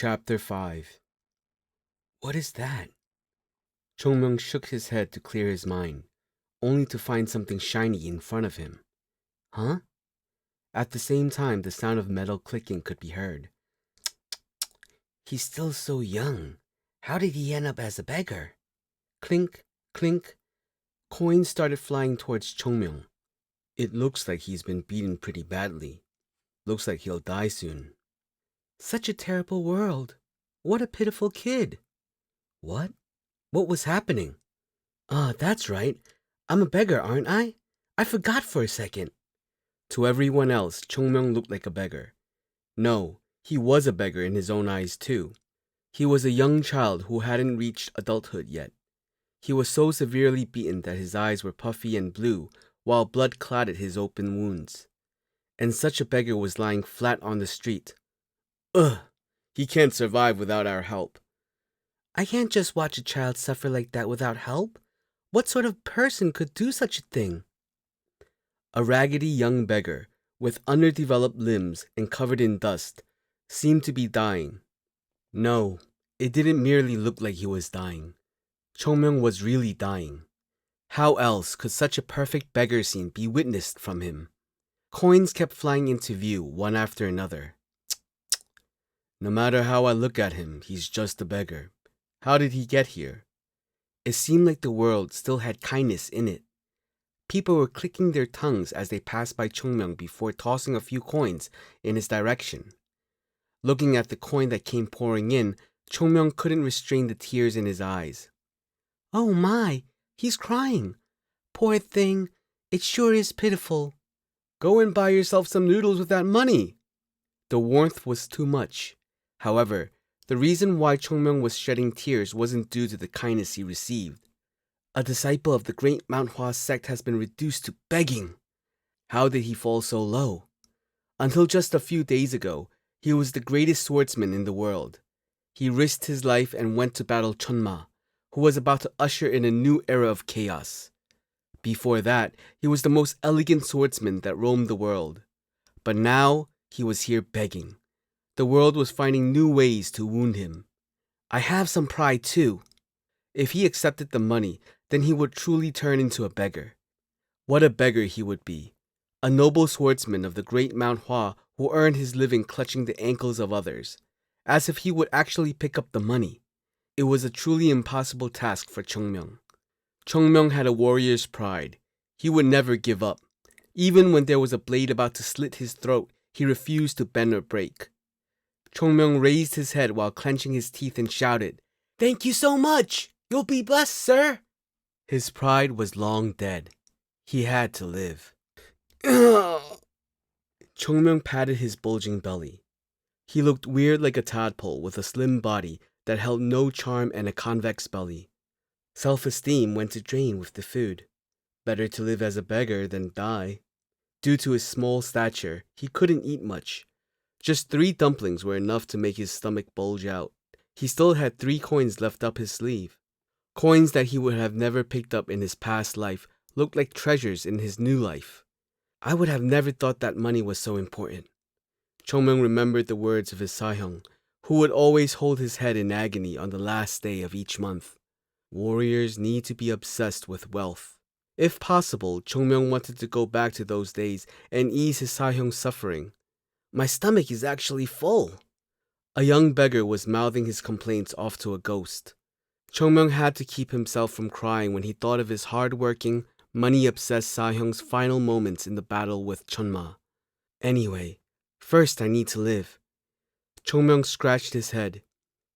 Chapter 5. What is that? Chung Myeong shook his head to clear his mind, only to find something shiny in front of him. Huh? At the same time, the sound of metal clicking could be heard. He's still so young. How did he end up as a beggar? Clink, clink. Coins started flying towards Chung Myeong. It looks like he's been beaten pretty badly. Looks like he'll die soon. Such a terrible world. What a pitiful kid. What? What was happening? That's right. I'm a beggar, aren't I? I forgot for a second. To everyone else, Chung Myeong looked like a beggar. No, he was a beggar in his own eyes too. He was a young child who hadn't reached adulthood yet. He was so severely beaten that his eyes were puffy and blue, while blood clotted his open wounds. And such a beggar was lying flat on the street. Ugh! He can't survive without our help. I can't just watch a child suffer like that without help. What sort of person could do such a thing? A raggedy young beggar, with underdeveloped limbs and covered in dust, seemed to be dying. No, it didn't merely look like he was dying. Chung Myeong was really dying. How else could such a perfect beggar scene be witnessed from him? Coins kept flying into view, one after another. No matter how I look at him, he's just a beggar. How did he get here? It seemed like the world still had kindness in it. People were clicking their tongues as they passed by Chung Myeong before tossing a few coins in his direction. Looking at the coin that came pouring in, Chung Myeong couldn't restrain the tears in his eyes. Oh my, he's crying. Poor thing, it sure is pitiful. Go and buy yourself some noodles with that money. The warmth was too much. However, the reason why Chung Myeong was shedding tears wasn't due to the kindness he received. A disciple of the Great Mount Hua Sect has been reduced to begging. How did he fall so low? Until just a few days ago, he was the greatest swordsman in the world. He risked his life and went to battle Chung Ma, who was about to usher in a new era of chaos. Before that, he was the most elegant swordsman that roamed the world. But now, he was here begging. The world was finding new ways to wound him. I have some pride too. If he accepted the money, then he would truly turn into a beggar. What a beggar he would be. A noble swordsman of the great Mount Hua who earned his living clutching the ankles of others, as if he would actually pick up the money. It was a truly impossible task for Chung Myeong. Chung Myeong had a warrior's pride. He would never give up. Even when there was a blade about to slit his throat, he refused to bend or break. Chung Myeong raised his head while clenching his teeth and shouted, "Thank you so much! You'll be blessed, sir!" His pride was long dead. He had to live. Chung Myeong patted his bulging belly. He looked weird like a tadpole with a slim body that held no charm and a convex belly. Self-esteem went to drain with the food. Better to live as a beggar than die. Due to his small stature, he couldn't eat much. Just 3 dumplings were enough to make his stomach bulge out. He still had 3 coins left up his sleeve. Coins that he would have never picked up in his past life looked like treasures in his new life. I would have never thought that money was so important. Chung Myeong remembered the words of his Sahyong, who would always hold his head in agony on the last day of each month. Warriors need to be obsessed with wealth. If possible, Chung Myeong wanted to go back to those days and ease his Sahyong's suffering. My stomach is actually full. A young beggar was mouthing his complaints off to a ghost. Chung Myeong had to keep himself from crying when he thought of his hard-working, money-obsessed Sahyong's final moments in the battle with Chung Ma. Anyway, first I need to live. Chung Myeong scratched his head.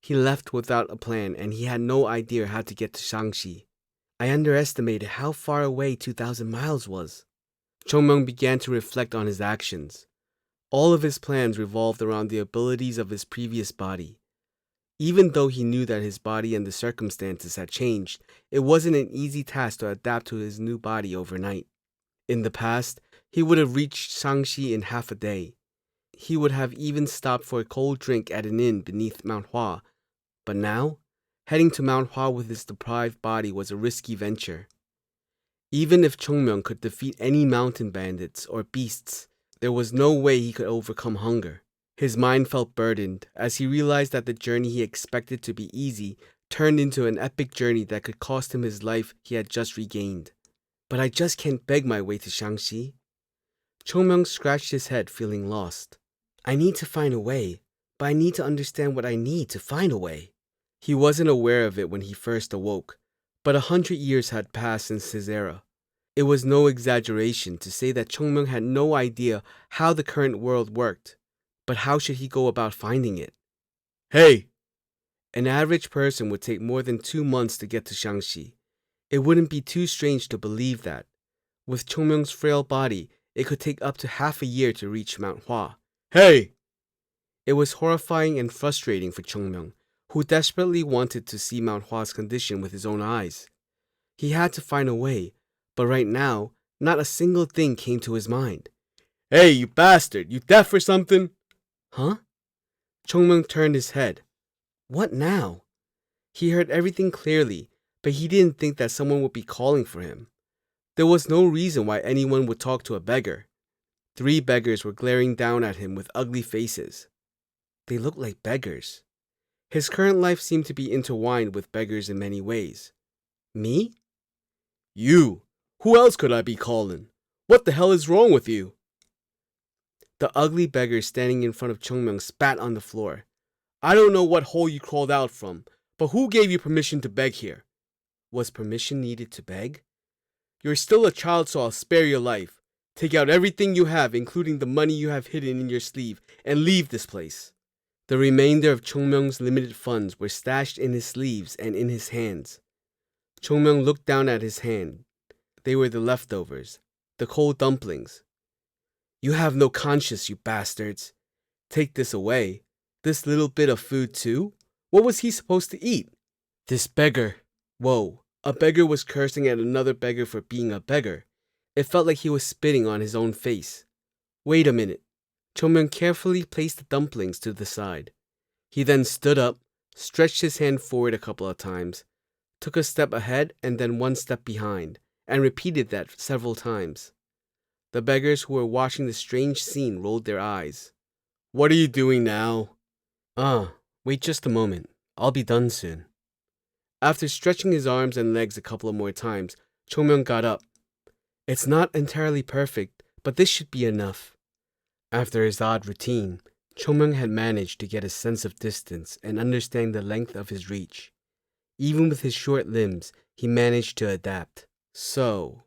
He left without a plan and he had no idea how to get to Shaanxi. I underestimated how far away 2,000 miles was. Chung Myeong began to reflect on his actions. All of his plans revolved around the abilities of his previous body. Even though he knew that his body and the circumstances had changed, it wasn't an easy task to adapt to his new body overnight. In the past, he would have reached Shaanxi in half a day. He would have even stopped for a cold drink at an inn beneath Mount Hua. But now, heading to Mount Hua with his deprived body was a risky venture. Even if Chung Myeong could defeat any mountain bandits or beasts, there was no way he could overcome hunger. His mind felt burdened as he realized that the journey he expected to be easy turned into an epic journey that could cost him his life he had just regained. But I just can't beg my way to Shaanxi. Chung Myeong scratched his head, feeling lost. I need to find a way, but I need to understand what I need to find a way. He wasn't aware of it when he first awoke, but 100 years had passed since his era. It was no exaggeration to say that Chung Myeong had no idea how the current world worked, but how should he go about finding it? Hey! An average person would take more than 2 months to get to Shaanxi. It wouldn't be too strange to believe that. With Chung Myeong's frail body, it could take up to half a year to reach Mount Hua. Hey! It was horrifying and frustrating for Chung Myeong, who desperately wanted to see Mount Hua's condition with his own eyes. He had to find a way, but right now, not a single thing came to his mind. Hey, you bastard! You deaf or something? Huh? Chung Myeong turned his head. What now? He heard everything clearly, but he didn't think that someone would be calling for him. There was no reason why anyone would talk to a beggar. 3 beggars were glaring down at him with ugly faces. They looked like beggars. His current life seemed to be intertwined with beggars in many ways. Me? You! Who else could I be calling? What the hell is wrong with you? The ugly beggar standing in front of Chung Myeong spat on the floor. I don't know what hole you crawled out from, but who gave you permission to beg here? Was permission needed to beg? You're still a child, so I'll spare your life. Take out everything you have, including the money you have hidden in your sleeve, and leave this place. The remainder of Chung Myeong's limited funds were stashed in his sleeves and in his hands. Chung Myeong looked down at his hand. They were the leftovers, the cold dumplings. You have no conscience, you bastards. Take this away. This little bit of food too? What was he supposed to eat? This beggar. Whoa, a beggar was cursing at another beggar for being a beggar. It felt like he was spitting on his own face. Wait a minute. Chung Myeong carefully placed the dumplings to the side. He then stood up, stretched his hand forward a couple of times, took a step ahead and then 1 step behind, and repeated that several times. The beggars who were watching the strange scene rolled their eyes. What are you doing now? Wait just a moment. I'll be done soon. After stretching his arms and legs a couple of more times, Chung Myeong got up. It's not entirely perfect, but this should be enough. After his odd routine, Chung Myeong had managed to get a sense of distance and understand the length of his reach. Even with his short limbs, he managed to adapt. So,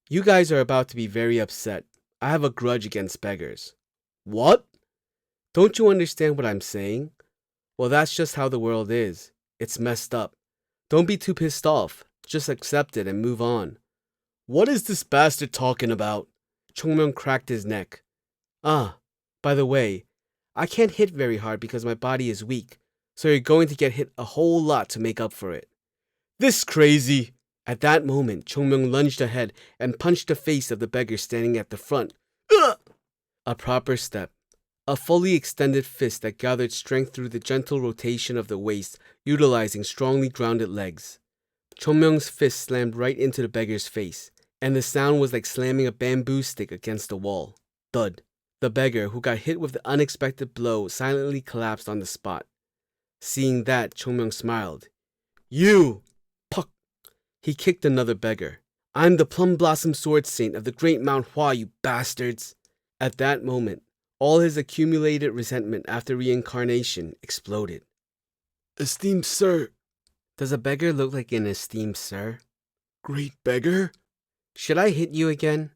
you guys are about to be very upset. I have a grudge against beggars. What? Don't you understand what I'm saying? Well, that's just how the world is. It's messed up. Don't be too pissed off. Just accept it and move on. What is this bastard talking about? Chung Myeong cracked his neck. By the way, I can't hit very hard because my body is weak, so you're going to get hit a whole lot to make up for it. This crazy! At that moment, Chung Myeong lunged ahead and punched the face of the beggar standing at the front. Ugh! A proper step. A fully extended fist that gathered strength through the gentle rotation of the waist, utilizing strongly grounded legs. Chung Myeong's fist slammed right into the beggar's face, and the sound was like slamming a bamboo stick against a wall. Thud. The beggar, who got hit with the unexpected blow, silently collapsed on the spot. Seeing that, Chung Myeong smiled. You! Puck! He kicked another beggar. I'm the Plum Blossom Sword Saint of the Great Mount Hua, you bastards! At that moment, all his accumulated resentment after reincarnation exploded. Esteemed sir. Does a beggar look like an esteemed sir? Great beggar? Should I hit you again?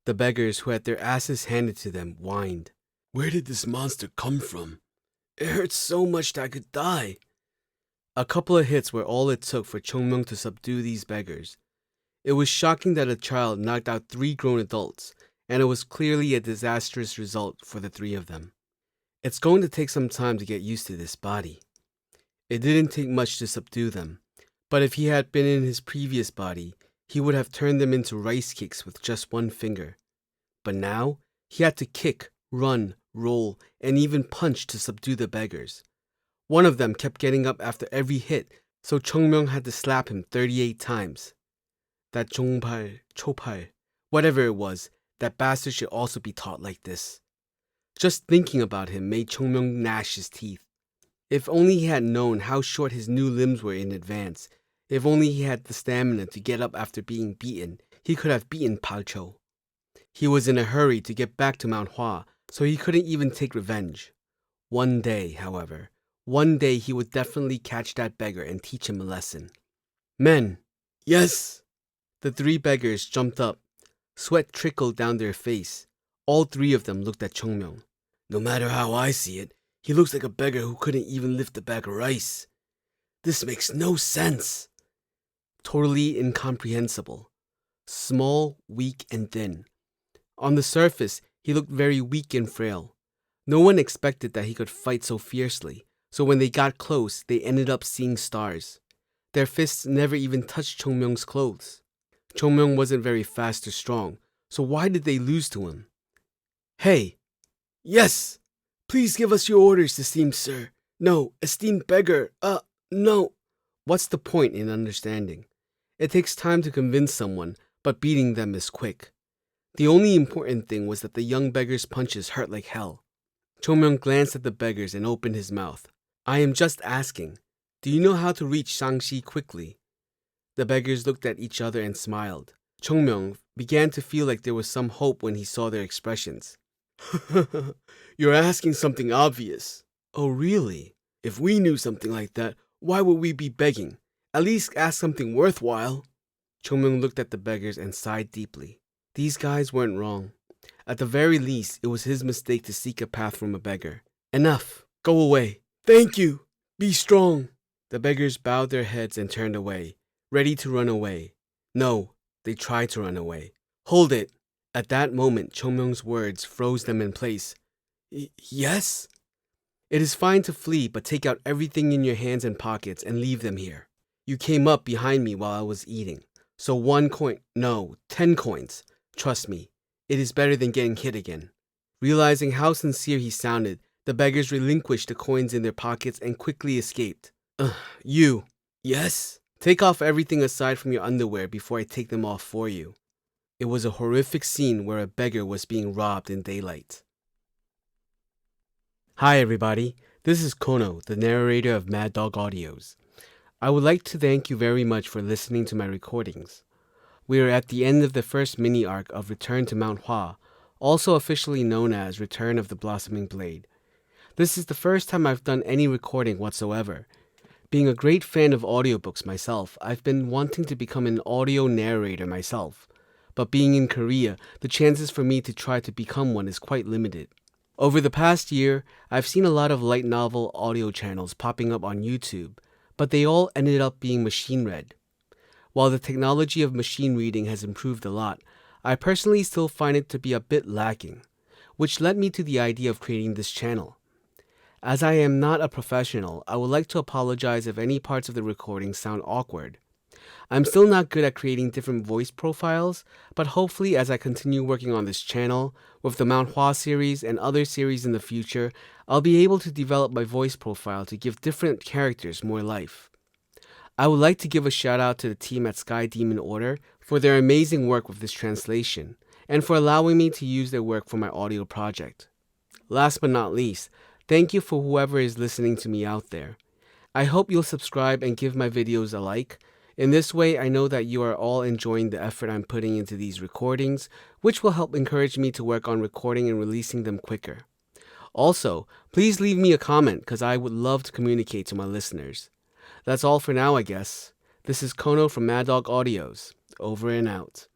The beggars, who had their asses handed to them, whined. Where did this monster come from? It hurts so much that I could die. A couple of hits were all it took for Chung Myeong to subdue these beggars. It was shocking that a child knocked out 3 grown adults, and it was clearly a disastrous result for the 3 of them. It's going to take some time to get used to this body. It didn't take much to subdue them, but if he had been in his previous body, he would have turned them into rice cakes with just 1 finger. But now, he had to kick, run, roll, and even punch to subdue the beggars. One of them kept getting up after every hit, so Chung Myeong had to slap him 38 times. That 종발, 초팔, whatever it was, that bastard should also be taught like this. Just thinking about him made Chung Myeong gnash his teeth. If only he had known how short his new limbs were in advance. If only he had the stamina to get up after being beaten, he could have beaten Palcho. He was in a hurry to get back to Mount Hua, so he couldn't even take revenge. One day, however, he would definitely catch that beggar and teach him a lesson. Men! Yes! The 3 beggars jumped up. Sweat trickled down their face. All 3 of them looked at Chung Myeong. No matter how I see it, he looks like a beggar who couldn't even lift a bag of rice. This makes no sense. Totally incomprehensible. Small, weak, and thin. On the surface, he looked very weak and frail. No one expected that he could fight so fiercely, so when they got close, they ended up seeing stars. Their fists never even touched Chung Myeong's clothes. Chung Myeong wasn't very fast or strong, so why did they lose to him? Hey! Yes! Please give us your orders, esteemed sir. No, esteemed beggar. No. What's the point in understanding? It takes time to convince someone, but beating them is quick. The only important thing was that the young beggar's punches hurt like hell. Chung Myeong glanced at the beggars and opened his mouth. I am just asking, do you know how to reach Shangxi quickly? The beggars looked at each other and smiled. Chung Myeong began to feel like there was some hope when he saw their expressions. You're asking something obvious. Oh, really? If we knew something like that, why would we be begging? At least ask something worthwhile. Chung Myeong looked at the beggars and sighed deeply. These guys weren't wrong. At the very least, it was his mistake to seek a path from a beggar. Enough. Go away. Thank you. Be strong. The beggars bowed their heads and turned away, ready to run away. No, they tried to run away. Hold it. At that moment, Chung Myeong's words froze them in place. Yes? It is fine to flee, but take out everything in your hands and pockets and leave them here. You came up behind me while I was eating. So 1 coin, no, 10 coins. Trust me, it is better than getting hit again. Realizing how sincere he sounded, the beggars relinquished the coins in their pockets and quickly escaped. You. Yes? Take off everything aside from your underwear before I take them off for you. It was a horrific scene where a beggar was being robbed in daylight. Hi everybody, this is Kono, the narrator of Mad Dog Audios. I would like to thank you very much for listening to my recordings. We are at the end of the first mini-arc of Return to Mount Hua, also officially known as Return of the Blossoming Blade. This is the first time I've done any recording whatsoever. Being a great fan of audiobooks myself, I've been wanting to become an audio narrator myself. But being in Korea, the chances for me to try to become one is quite limited. Over the past year, I've seen a lot of light novel audio channels popping up on YouTube, but they all ended up being machine read. While the technology of machine reading has improved a lot, I personally still find it to be a bit lacking, which led me to the idea of creating this channel. As I am not a professional, I would like to apologize if any parts of the recording sound awkward. I'm still not good at creating different voice profiles, but hopefully as I continue working on this channel, with the Mount Hua series and other series in the future, I'll be able to develop my voice profile to give different characters more life. I would like to give a shout out to the team at Sky Demon Order for their amazing work with this translation, and for allowing me to use their work for my audio project. Last but not least, thank you for whoever is listening to me out there. I hope you'll subscribe and give my videos a like. In this way, I know that you are all enjoying the effort I'm putting into these recordings, which will help encourage me to work on recording and releasing them quicker. Also, please leave me a comment because I would love to communicate to my listeners. That's all for now, I guess. This is Kono from Mad Dog Audios. Over and out.